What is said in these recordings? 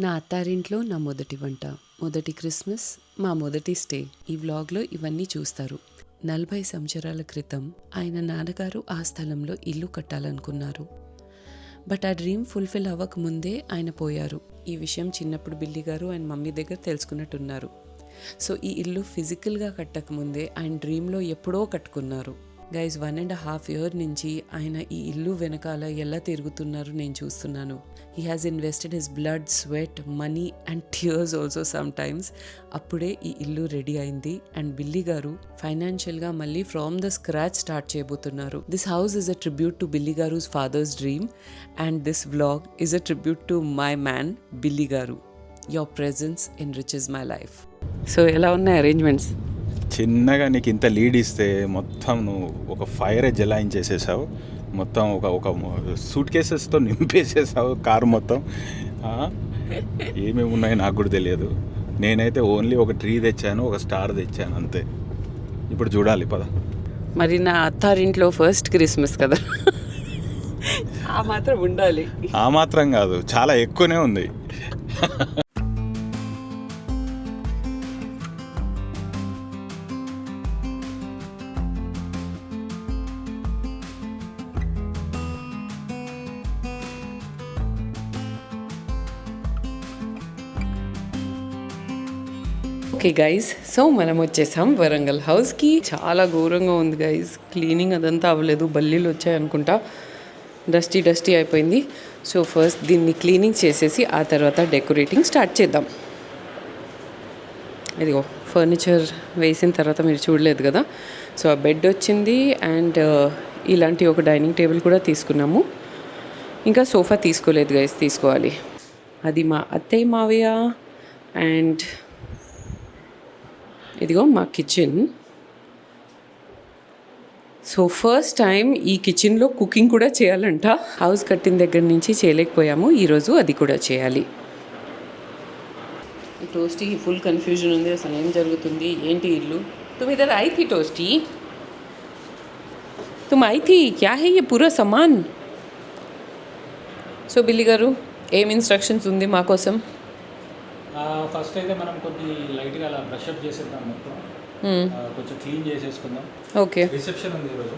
నా అత్తారింట్లో నా మొదటి వంట, మొదటి క్రిస్మస్, మా మొదటి స్టే. ఈ వ్లాగ్లో ఇవన్నీ చూస్తారు. 40 సంవత్సరాల క్రితం ఆయన నాన్నగారు ఆ స్థలంలో ఇల్లు కట్టాలనుకున్నారు. బట్ ఆ డ్రీమ్ ఫుల్ఫిల్ అవ్వకముందే ఆయన పోయారు. ఈ విషయం చిన్నప్పుడు బిల్లి గారు ఆయన మమ్మీ దగ్గర తెలుసుకున్నట్టున్నారు. సో ఈ ఇల్లు ఫిజికల్గా కట్టకముందే ఆయన డ్రీమ్లో ఎప్పుడో కట్టుకున్నారు. గైజ్ 1.5 years నుంచి ఆయన ఈ ఇల్లు వెనకాల ఎలా తిరుగుతున్నారు నేను చూస్తున్నాను. He has invested his blood, sweat, money and tears also some times. అప్పుడే ఈ ఇల్లు రెడీ అయింది. అండ్ బిల్లి గారు ఫైనాన్షియల్గా మళ్ళీ ఫ్రమ్ ద స్క్రాచ్ స్టార్ట్ చేయబోతున్నారు. This house is a tribute to Billy గారుస్ father's dream and this vlog is a tribute to my man Billy గారు. Your presence enriches my life. So ఎలా ఉన్నాయి అరేంజ్మెంట్స్? చిన్నగా నీకు ఇంత లీడ్ ఇస్తే మొత్తం నువ్వు ఒక ఫైరే జలాయించేసేసావు. మొత్తం ఒక సూట్ కేసెస్తో నింపేసేసావు కారు మొత్తం. ఏమేమి ఉన్నాయో నాకు కూడా తెలియదు. నేనైతే ఓన్లీ ఒక ట్రీ తెచ్చాను, ఒక స్టార్ తెచ్చాను అంతే. ఇప్పుడు చూడాలి పద. మరి నా అత్తారింట్లో ఫస్ట్ క్రిస్మస్ కదా, ఆ మాత్రం ఉండాలి. ఆ మాత్రం కాదు, చాలా ఎక్కువనే ఉంది. ఓకే గైజ్, సో మనం వచ్చేసాం వరంగల్ హౌస్కి. చాలా ఘోరంగా ఉంది గైజ్. క్లీనింగ్ అదంతా అవ్వలేదు, బల్లీలు వచ్చాయి అనుకుంటా. డస్టీ అయిపోయింది. సో ఫస్ట్ దీన్ని క్లీనింగ్ చేసేసి ఆ తర్వాత డెకరేటింగ్ స్టార్ట్ చేద్దాం. ఇదిగో ఫర్నిచర్ వేసిన తర్వాత మీరు చూడలేదు కదా. సో ఆ బెడ్ వచ్చింది అండ్ ఇలాంటి ఒక డైనింగ్ టేబుల్ కూడా తీసుకున్నాము. ఇంకా సోఫా తీసుకోలేదు గైజ్, తీసుకోవాలి. అది మా అత్తయ్య మావయ్య అండ్ ఇదిగో మా కిచెన్. సో ఫస్ట్ టైం ఈ కిచెన్లో కుకింగ్ కూడా చేయాలంట. హౌస్ కట్టిన దగ్గర నుంచి చేయలేకపోయాము, ఈరోజు అది కూడా చేయాలి. టోస్టీ ఫుల్ కన్ఫ్యూజన్ ఉంది, అసలు ఏం జరుగుతుంది ఏంటి ఇల్లు. तुम इधर आई थी टोस्टी, तुम आई थी, क्या है ये पूरा सामान. సో బిల్లి గారు ఏం ఇన్స్ట్రక్షన్స్ ఉంది మా కోసం? ఫస్ట్ అయితే మనం కొద్ది లైట్గా అలా బ్రష్ అప్ చేసేద్దాం, మొత్తం కొంచెం క్లీన్ చేసేసుకుందాం. ఓకే, రిసెప్షన్ ఉంది ఈరోజు.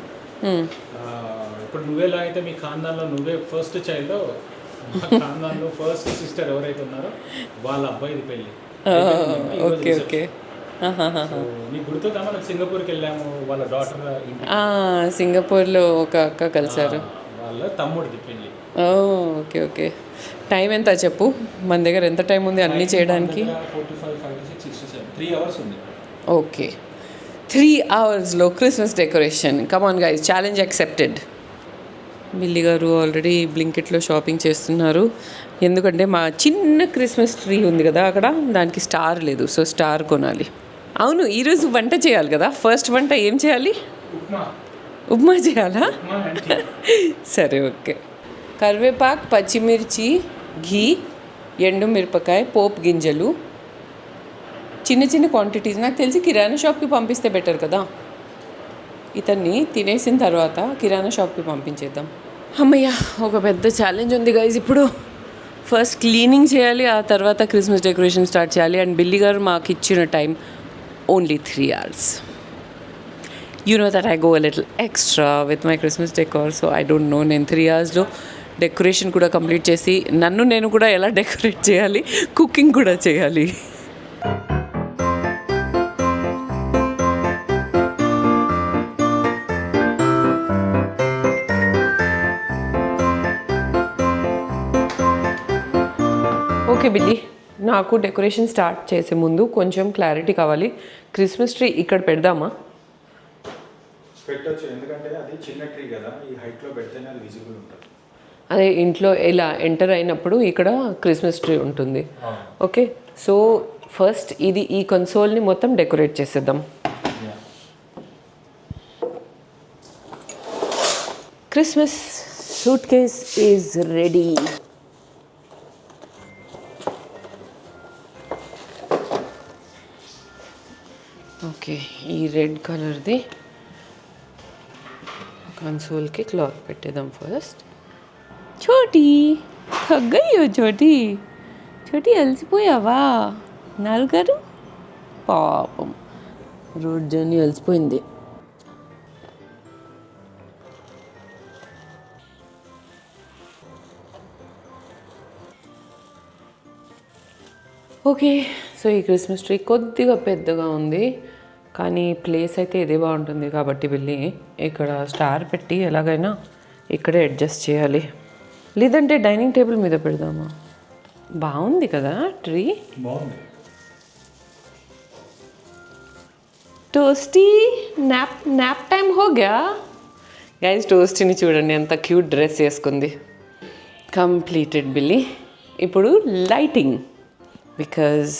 ఇప్పుడు నువ్వేలా అయితే మీ ఖాందాన్లో నువ్వే ఫస్ట్ చైల్డ్, ఖాందాన్లో ఫస్ట్ సిస్టర్ ఎవరైతే ఉన్నారో వాళ్ళ అబ్బాయిది పెళ్ళి. Okay okay. నీకు గుర్తుందా మనం సింగపూర్కి వెళ్ళాము, వాళ్ళ డాటర్ సింగపూర్లో ఒక అక్క కలిసారు, వాళ్ళ తమ్ముడిది పెళ్ళి. Okay okay. టైం ఎంత చెప్పు, మన దగ్గర ఎంత టైం ఉంది అన్నీ చేయడానికి? 3 hours ఉంది. Okay, 3 hours Christmas decoration. Come on guys, challenge accepted. బిల్లి గారు ఆల్రెడీ బ్లింకెట్లో షాపింగ్ చేస్తున్నారు. ఎందుకంటే మా చిన్న క్రిస్మస్ ట్రీ ఉంది కదా అక్కడ, దానికి స్టార్ లేదు. సో స్టార్ కొనాలి. అవును, ఈరోజు వంట చేయాలి కదా. ఫస్ట్ వంట ఏం చేయాలి? ఉప్మా చేయాలా? సరే ఓకే. కరివేపాకు, పచ్చిమిర్చి, ఘీ, ఎండుమిరపకాయ, పోపు గింజలు, చిన్న చిన్న క్వాంటిటీస్. నాకు తెలిసి కిరాణా షాప్కి పంపిస్తే బెటర్ కదా. ఇతన్ని తినేసిన తర్వాత కిరాణా షాప్కి పంపించేద్దాం. అమ్మయ్య, ఒక పెద్ద ఛాలెంజ్ ఉంది గైజ్. ఇప్పుడు ఫస్ట్ క్లీనింగ్ చేయాలి, ఆ తర్వాత క్రిస్మస్ డెకరేషన్ స్టార్ట్ చేయాలి. అండ్ బిల్లి గారు మాకు ఇచ్చిన time only 3 hours. You know that I go a little extra with my Christmas decor, so I don't know నేను 3 hours డెకరేషన్ కూడా కంప్లీట్ చేసి నన్ను నేను కూడా ఎలా డెకరేట్ చేయాలి, కుకింగ్ కూడా చేయాలి. ఓకే బిల్లి, నాకు డెకరేషన్ స్టార్ట్ చేసే ముందు కొంచెం క్లారిటీ కావాలి. క్రిస్మస్ ట్రీ ఇక్కడ పెడదామా? పెట్టొచ్చు, ఎందుకంటే అది చిన్న ట్రీ కదా, ఈ హైట్లో పెడితేనే అది విజిబుల్ ఉంటుంది. అదే ఇంట్లో ఇలా ఎంటర్ అయినప్పుడు ఇక్కడ క్రిస్మస్ ట్రీ ఉంటుంది. ఓకే, సో ఫస్ట్ ఈ కన్సోల్ని మొత్తం డెకరేట్ చేసేద్దాం. Christmas suit case is ready. Okay, ఈ రెడ్ కలర్ది కన్సోల్కి క్లాత్ పెట్టేద్దాం ఫస్ట్. छोटी थक गई हो छोटी, చోటి అలసిపోయావా నలుగురు పాపం రోడ్ జర్నీ అలసిపోయింది. ఓకే, సో ఈ క్రిస్మస్ ట్రీ కొద్దిగా పెద్దగా ఉంది, కానీ ప్లేస్ అయితే ఇదే బాగుంటుంది కాబట్టి వెళ్ళి ఇక్కడ స్టార్ పెట్టి ఎలాగైనా ఇక్కడే అడ్జస్ట్ చేయాలి, లేదంటే డైనింగ్ టేబుల్ మీద పెడదామా? బాగుంది కదా ట్రీ. బాగుంది. టోస్టీ నాప్ టైం హోగా గైస్. టోస్టీని చూడండి ఎంత క్యూట్ డ్రెస్ వేసుకుంది. కంప్లీటెడ్ బిల్లి. ఇప్పుడు లైటింగ్, బికాజ్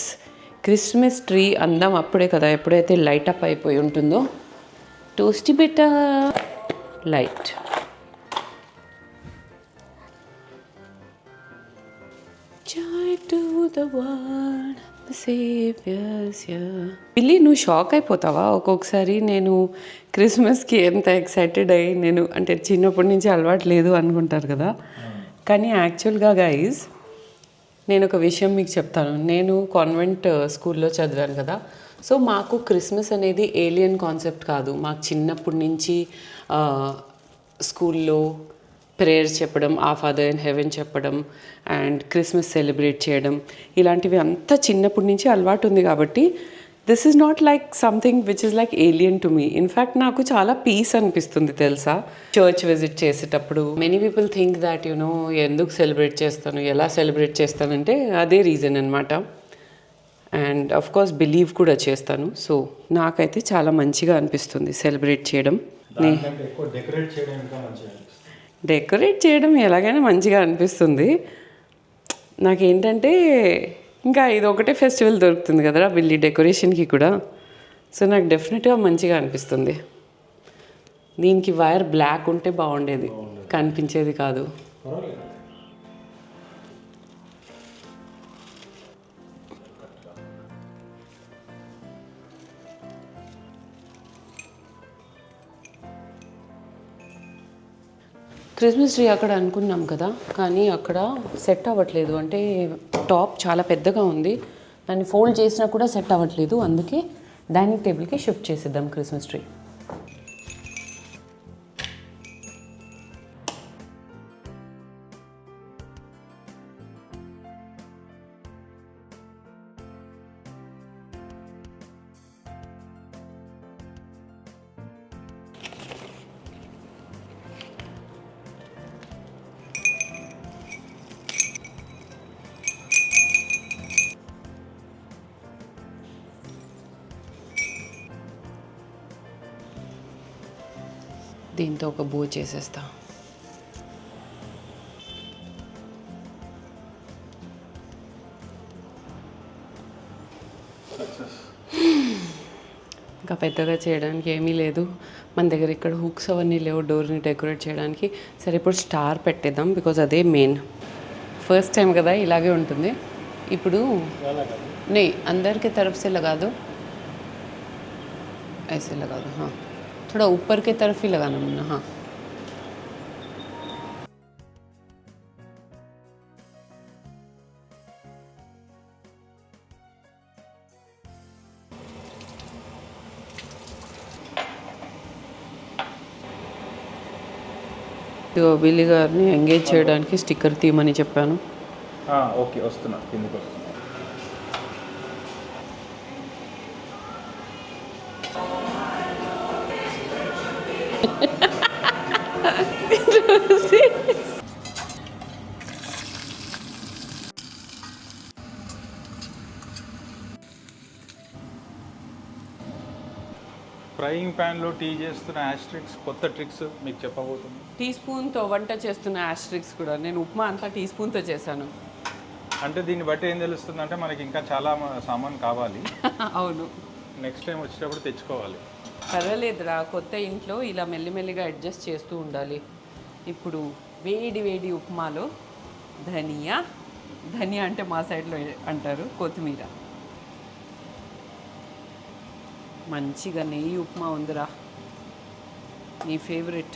క్రిస్మస్ ట్రీ అందం అప్పుడే కదా, ఎప్పుడైతే లైట్ అప్ అయిపోయి ఉంటుందో. టోస్టీ బెట్ట light. Joy to the world, the Savior's here. బిల్లి, నువ్వు షాక్ అయిపోతావా ఒక్కొక్కసారి? నేను క్రిస్మస్కి ఎంత ఎక్సైటెడ్ అయ్యి, నేను అంటే చిన్నప్పటి నుంచి అలవాటు లేదు అనుకుంటారు కదా, కానీ యాక్చువల్గా గైజ్ నేను ఒక విషయం మీకు చెప్తాను. నేను కాన్వెంట్ స్కూల్లో చదివాను కదా, సో మాకు క్రిస్మస్ అనేది ఏలియన్ కాన్సెప్ట్ కాదు. మాకు చిన్నప్పటి నుంచి స్కూల్లో ప్రేయర్స్ చెప్పడం, ఆ ఫాదర్ ఇన్ హెవెన్ చెప్పడం అండ్ క్రిస్మస్ సెలబ్రేట్ చేయడం, ఇలాంటివి అంతా చిన్నప్పటి నుంచి అలవాటు ఉంది. కాబట్టి this is not like something which is like alien to me. In fact నాకు చాలా పీస్ అనిపిస్తుంది తెలుసా చర్చ్ విజిట్ చేసేటప్పుడు. మెనీ పీపుల్ థింక్ దాట్ ఎందుకు సెలబ్రేట్ చేస్తాను, ఎలా సెలబ్రేట్ చేస్తానంటే అదే రీజన్ అనమాట. అండ్ అఫ్ కోర్స్ బిలీవ్ కూడా చేస్తాను. సో నాకైతే చాలా మంచిగా అనిపిస్తుంది సెలబ్రేట్ చేయడం. డెకరేట్ చేయడం ఎలాగైనా మంచిగా అనిపిస్తుంది. నాకేంటంటే ఇంకా ఇది ఒకటే ఫెస్టివల్ దొరుకుతుంది కదరా బిల్లి డెకరేషన్కి కూడా, సో నాకు డెఫినెట్గా మంచిగా అనిపిస్తుంది. దీనికి వైర్ బ్లాక్ ఉంటే బాగుండేది, కనిపించేది కాదు. క్రిస్మస్ ట్రీ అక్కడ అనుకున్నాం కదా, కానీ అక్కడ సెట్ అవ్వట్లేదు. అంటే టాప్ చాలా పెద్దగా ఉంది, దాన్ని ఫోల్డ్ చేసినా కూడా సెట్ అవ్వట్లేదు. అందుకే డైనింగ్ టేబుల్కి షిఫ్ట్ చేసేద్దాం క్రిస్మస్ ట్రీ. దీంతో ఒక బో చేసేస్తా. ఇంకా పెద్దగా చేయడానికి ఏమీ లేదు మన దగ్గర. ఇక్కడ హుక్స్ అవన్నీ లేవు డోర్ని డెకరేట్ చేయడానికి. సరే ఇప్పుడు స్టార్ పెట్టేద్దాం, బికాజ్ అదే మెయిన్. ఫస్ట్ టైం కదా ఇలాగే ఉంటుంది. ఇప్పుడు నీ అందరికీ तरफ से लगा दो, ऐसे लगा दो. हाँ, थोड़ा ऊपर के तरफ ही लगाना मुन्ना. हाँ, బిల్లి గారిని ఎంగేజ్ చేయడానికి స్టిక్కర్ తీయమని చెప్పాను. ఓకే, వస్తున్నా కిందకి వస్తున్నా. ఫ్రైయింగ్ ప్యాన్లో టీ చేస్తున్న యాస్ట్రిక్స్ కొత్త ట్రిక్స్ మీకు చెప్పబోతుంది. టీ స్పూన్తో వంట చేస్తున్న యాస్ట్రిక్స్ కూడా. నేను ఉప్మా అంతా టీ స్పూన్తో చేశాను. అంటే దీన్ని బట్టి ఏం తెలుస్తుంది అంటే మనకి ఇంకా చాలా సామాన్ కావాలి. అవును, నెక్స్ట్ టైం వచ్చేటప్పుడు తెచ్చుకోవాలి. పర్వాలేదురా, కొత్త ఇంట్లో ఇలా మెల్లిమెల్లిగా అడ్జస్ట్ చేస్తూ ఉండాలి. ఇప్పుడు వేడి వేడి ఉప్మాలో ధనియా అంటే మా సైడ్లో అంటారు కొత్తిమీర. మంచిగా నెయ్యి ఉప్మా ఉందిరా, నీ ఫేవరెట్.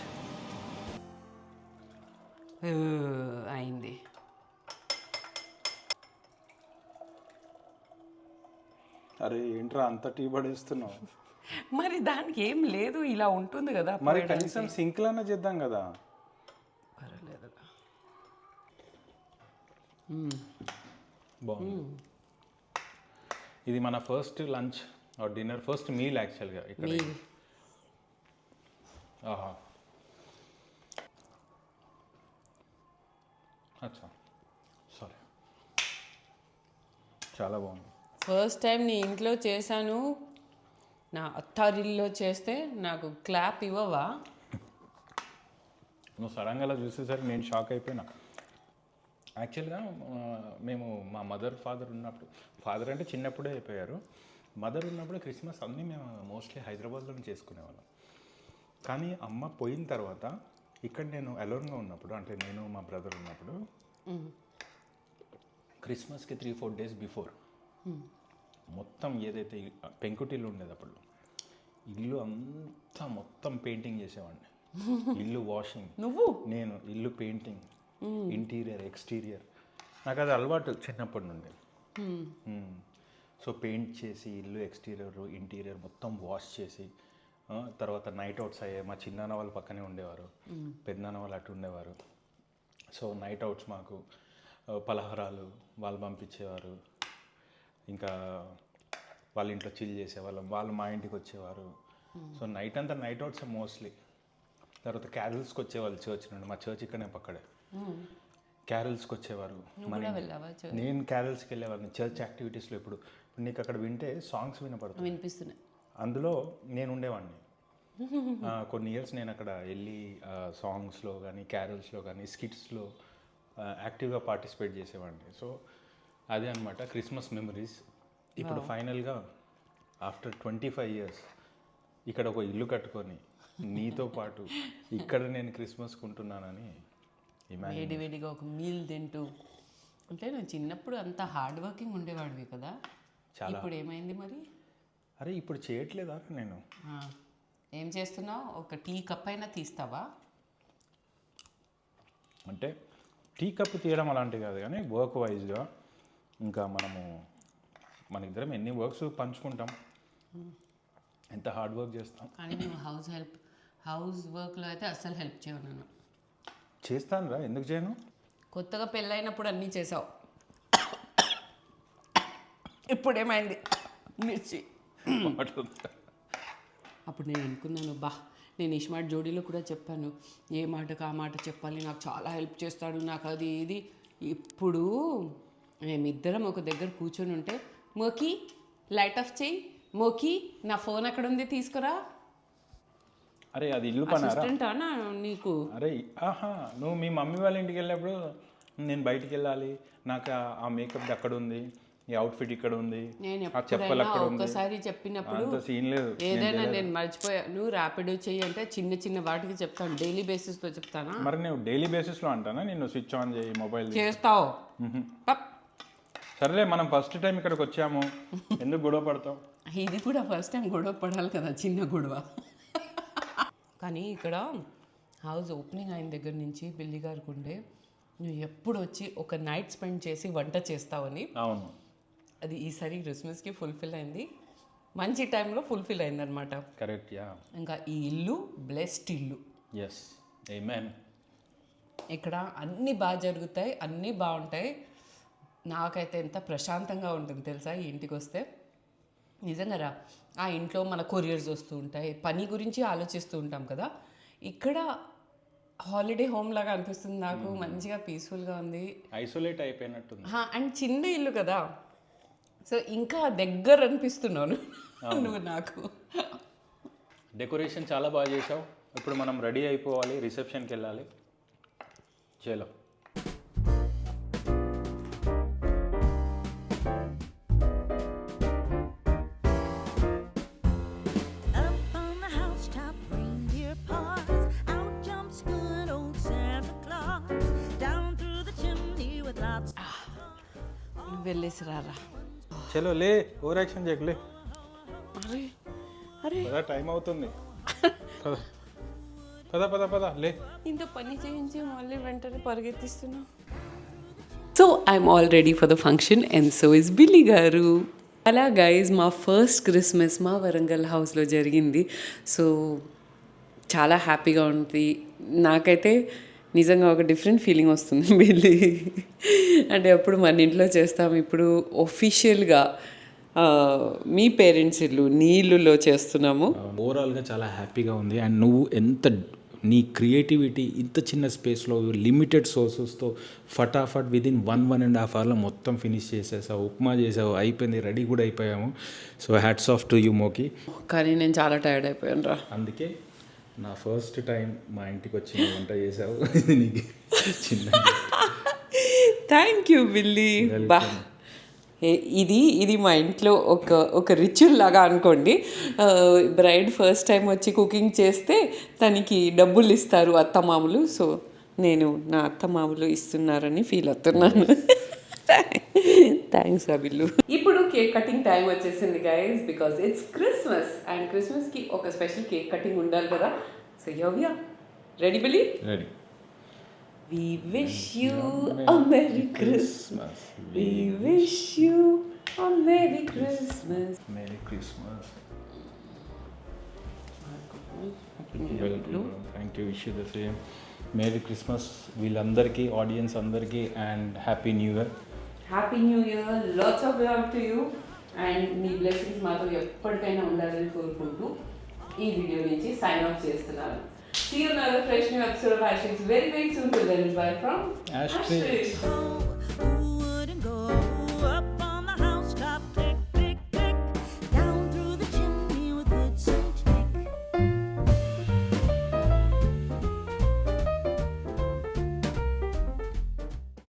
అయింది. అరే ఏంట్రా అంత టీ పడేస్తున్నావు? మరి దానికి ఏం లేదు, ఇలా ఉంటుంది కదా. మరి కనీసం సింక్లన్నా చేద్దాం కదా. పర్వాలేదు. బాగుంది. ఇది మన first lunch or dinner, first meal యాక్చువల్గా ఇక్కడ. ఆహా, అచ్చా, సారీ. చాలా బాగుంది. ఫస్ట్ టైం నీ ఇంట్లో చేశాను, నా అత్తారిల్లో చేస్తే నాకు క్లాప్ ఇవ్వవా? నువ్వు సడన్గా అలా చూసేసరికి నేను షాక్ అయిపోయినా. యాక్చువల్గా మేము మా మదర్ ఫాదర్ ఉన్నప్పుడు, ఫాదర్ అంటే చిన్నప్పుడే అయిపోయారు, మదర్ ఉన్నప్పుడు క్రిస్మస్ అన్నీ మేము మోస్ట్లీ హైదరాబాద్లోనే చేసుకునేవాళ్ళం. కానీ అమ్మ పోయిన తర్వాత ఇక్కడ నేను అలోన్గా ఉన్నప్పుడు, అంటే నేను మా బ్రదర్ ఉన్నప్పుడు, క్రిస్మస్కి 3-4 డేస్ బిఫోర్ మొత్తం ఏదైతే పెంకుటిల్లు ఉండేది అప్పుడు, ఇల్లు అంతా మొత్తం పెయింటింగ్ చేసేవాడిని. ఇల్లు వాషింగ్, నేను ఇల్లు పెయింటింగ్, ఇంటీరియర్ ఎక్స్టీరియర్, నాకు అది అలవాటు చిన్నప్పటి నుండి. సో పెయింట్ చేసి ఇల్లు ఎక్స్టీరియర్ ఇంటీరియర్ మొత్తం వాష్ చేసి, తర్వాత నైట్ అవుట్స్ అయ్యాయి. మా చిన్నాన్న వాళ్ళు పక్కనే ఉండేవారు, పెద్దనాన్న వాళ్ళు అటు ఉండేవారు. సో నైట్ అవుట్స్ మాకు పలహారాలు వాళ్ళు పంపించేవారు, ఇంకా వాళ్ళ ఇంట్లో చిల్ చేసేవాళ్ళం, వాళ్ళు మా ఇంటికి వచ్చేవారు. సో నైట్ అంతా నైట్ అవుట్స్ మోస్ట్లీ. తర్వాత క్యారల్స్కి వచ్చేవాళ్ళు చర్చ్ నుండి, మా చర్చ్ ఇక్కడనే పక్కడే. క్యారల్స్కి వచ్చేవారు. నేను క్యారల్స్కి వెళ్ళేవాడిని చర్చ్ యాక్టివిటీస్లో. ఇప్పుడు నీకు అక్కడ వింటే సాంగ్స్ వినిపిస్తున్నాయి, అందులో నేను ఉండేవాడిని. కొన్ని ఇయర్స్ నేను అక్కడ వెళ్ళి సాంగ్స్లో కానీ క్యారల్స్లో కానీ స్కిట్స్లో యాక్టివ్గా పార్టిసిపేట్ చేసేవాడిని. సో అదే అనమాట క్రిస్మస్ మెమరీస్. ఇప్పుడు ఫైనల్గా ఆఫ్టర్ 25 years ఇక్కడ ఒక ఇల్లు కట్టుకొని నీతో పాటు ఇక్కడ నేను క్రిస్మస్ కుంటున్నానని వేడివేడిగా ఒక మీల్ తింటూ. అంటే నువ్వు చిన్నప్పుడు అంత హార్డ్ వర్కింగ్ ఉండేవాడివి కదా, చాలా. ఇప్పుడు ఏమైంది మరి? అరే ఇప్పుడు చేయట్లేదా నేను? ఏం చేస్తున్నావు? ఒక టీ కప్ అయినా తీస్తావా? అంటే టీ కప్ తీయడం అలాంటివి కాదు, కానీ వర్క్ వైజ్గా ఇంకా మన ఇద్దరం ఎన్ని వర్క్స్ పంచుకుంటాం, ఎంత హార్డ్ వర్క్ చేస్తాం. కానీ నేను హౌస్ వర్క్లో అయితే అస్సలు హెల్ప్ చేయను. చేస్తాను రా, ఎందుకు చేయను? కొత్తగా పెళ్ళైనప్పుడు అన్నీ చేసావు, ఇప్పుడు ఏమైంది? మిర్చి. అప్పుడు నేను అనుకున్నాను, నేను ఇస్మార్ట్ జోడీలో కూడా చెప్పాను, ఏ మాటకు ఆ మాట చెప్పాలి, నాకు చాలా హెల్ప్ చేస్తాడు, నాకు అది ఇది. ఇప్పుడు మేమిద్దరం ఒక దగ్గర కూర్చొని ఉంటే, మోకి లైట్ ఆఫ్ చేయి, మోకి నా ఫోన్ అక్కడ ఉంది తీసుకురా. అరే అది ఇల్లు పని నీకు. అరే ఆహా, నువ్వు మీ మమ్మీ వాళ్ళ ఇంటికి వెళ్ళినప్పుడు నేను బయటికి వెళ్ళాలి, నాకు ఆ మేకప్ అక్కడ ఉంది, ఈ అవుట్ఫిట్ ఇక్కడ ఉంది, ఆ చెప్పలు అక్కడ ఉంది, ఒకసారి చెప్పినప్పుడు సీన్ లేదు. ఏదైనా నేను మర్చిపోయా, నువ్వు ర్యాపిడో చెయ్యి అంటే చిన్న చిన్న వాటికి చెప్తాను, డైలీ బేసిస్లో చెప్తానా? మరి నువ్వు డైలీ బేసిస్లో అంటానా నిన్ను స్విచ్ ఆన్ చేయి మొబైల్ చేస్తావు? సరేలే, మనం ఫస్ట్ టైం ఇక్కడికి వచ్చాము, ఎందుకు గొడవ పడతావు? ఇది కూడా ఫస్ట్ టైం గొడవ పడాలి కదా, చిన్న గొడవ. కానీ ఇక్కడ హౌస్ ఓపెనింగ్ అయిన దగ్గర నుంచి బిల్లి గారికి ఉండే, నువ్వు ఎప్పుడు వచ్చి ఒక నైట్ స్పెండ్ చేసి వంట చేస్తావని. అవును, అది ఈసారి క్రిస్మస్కి ఫుల్ఫిల్ అయింది, మంచి టైంలో ఫుల్ఫిల్ అయింది అనమాట. కరెక్ట్. యా, ఇంకా ఈ ఇల్లు బ్లెస్డ్ ఇల్లు. ఎస్, ఆమేన్. ఇక్కడ అన్నీ బాగా జరుగుతాయి, అన్నీ బాగుంటాయి. నాకైతే ఎంత ప్రశాంతంగా ఉంటుంది తెలుసా ఈ ఇంటికి వస్తే. నిజంగా రా, ఆ ఇంట్లో మన కొరియర్స్ వస్తూ ఉంటాయి, పని గురించి ఆలోచిస్తూ ఉంటాం కదా. ఇక్కడ హాలిడే హోమ్ లాగా అనిపిస్తుంది నాకు, మంచిగా పీస్ఫుల్గా ఉంది, ఐసోలేట్ అయిపోయినట్టుంది. అండ్ చిన్న ఇల్లు కదా, సో ఇంకా దగ్గర అనిపిస్తున్నాను నువ్వు నాకు. డెకరేషన్ చాలా బాగా చేసావు. ఇప్పుడు మనం రెడీ అయిపోవాలి, రిసెప్షన్కి వెళ్ళాలి. చలో. వెళ్ళేసి రారా. చలో లే, ఓవర్ యాక్షన్ చేయకులే. అరే అరే పద, టైం అవుతుంది. పద పద పద లే. ఇంత పని చేయించి మళ్ళీ వెంటనే పరిగెత్తిస్తున్నా. So I'm all ready for the function and so is Billy గారు. అలా గైజ్ మా ఫస్ట్ క్రిస్మస్ మా వరంగల్ హౌస్లో జరిగింది. సో చాలా హ్యాపీగా ఉంది. నాకైతే నిజంగా ఒక డిఫరెంట్ ఫీలింగ్ వస్తుంది వెళ్ళి. అంటే అప్పుడు మన ఇంట్లో చేస్తాం, ఇప్పుడు ఒఫిషియల్గా మీ పేరెంట్స్ ఇల్లు నీ ఇల్లులో చేస్తున్నాము. ఓవరాల్గా చాలా హ్యాపీగా ఉంది. అండ్ నువ్వు ఎంత నీ క్రియేటివిటీ ఇంత చిన్న స్పేస్లో లిమిటెడ్ సోర్సెస్తో ఫటాఫట్ విదిన్ 1.5 అవర్లో మొత్తం ఫినిష్ చేసేసావు. ఉప్మా చేసావు, అయిపోయింది, రెడీ కూడా అయిపోయాము. So hats off to you మోకి. కానీ నేను చాలా టైర్డ్ అయిపోయాను రా. అందుకే నా ఫస్ట్ టైం మా ఇంటికి వచ్చి వంట చేసావు. నీకు చిన్న థ్యాంక్ యూ బిల్లీ. బా ఇది మా ఇంట్లో ఒక రిచువల్ లాగా అనుకోండి. బ్రైడ్ ఫస్ట్ టైం వచ్చి కుకింగ్ చేస్తే తనకి డబ్బులు ఇస్తారు అత్తమామలు. సో నేను నా అత్తమామలు ఇస్తున్నారని ఫీల్ అవుతున్నాను. థ్యాంక్స్ బిల్లు. ఇప్పుడు కేక్ కటింగ్ టైం వచ్చేసింది guys, because it's Christmas and క్రిస్మస్కి ఒక స్పెషల్ కేక్ కటింగ్ ఉండాలి కదా. సో యవ్యా ready Billy? Ready. We wish you a Merry Christmas. We wish you a Merry Christmas. Merry Christmas. Thank you. Wish you the same. Merry Christmas వీళ్ళందరికీ, audience అందరికీ, and happy new year. Happy new year. Lots of love to you and me blessings మాతో ఎప్పటికైనా ఉండాలని కోరుకుంటూ ఈ video నుంచి sign of చేస్తున్నాను. See you in another fresh new episode of Ashtrix very, very soon. Till then, bye from Ashtrix.